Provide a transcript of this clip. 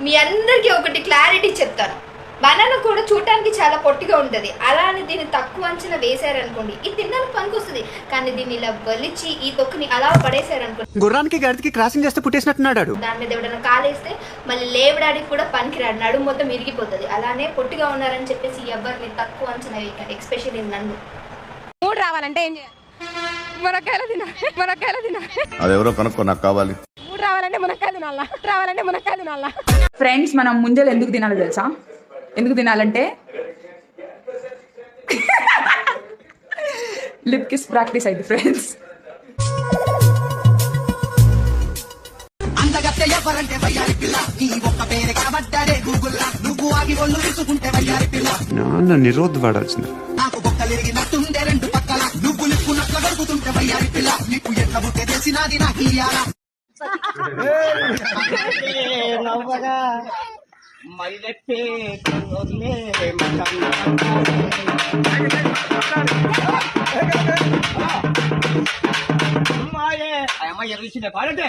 మీ అందరికీ ఒకటి క్లారిటీ చెప్తాను. బనానా కూడా చూడటానికి చాలా పొట్టిగా ఉంటుంది. అలానే దీన్ని తక్కువ అంచనా వేశారనుకోండి, ఇది తినడానికి పనికి వస్తుంది. కానీ దీన్ని ఇలా బలిచి ఈ తొక్కుని అలా పడేశారనుకోండి, గుర్రానికి గడికి క్రాసింగ్ చేస్తే పుట్టేసినట్టున్నాడు. దాని మీద ఎవడన్నా కాలేస్తే మళ్ళీ లేవడానికి కూడా పనికిరాడు, నడుము మొత్తం ఇరిగిపోతుంది. అలానే పొట్టిగా ఉన్నారని చెప్పేసి ఎవరిని తక్కువ అంచనా వేయకండి, ఎక్స్పెషల్లీ నన్ను. మూడు రావాలంటే ఏం చేయాలి? మునక్కాయలు తినాలి. అదెవరో కనుక్కో, నాకు కావాలి. మూడు రావాలంటే మునక్కాయలు తినాలా. ఫ్రెండ్స్, మనం ముంజలు ఎందుకు తినాలో తెలుసా? ఎందుకు తినాలంటే లిప్ కిస్ ప్రాక్టీస్ అయింది ఫ్రెండ్స్. నాన్న నిరోధ్ వాడాల్సింది. అమ్మాయి ఎర్రిసిన పాడంటే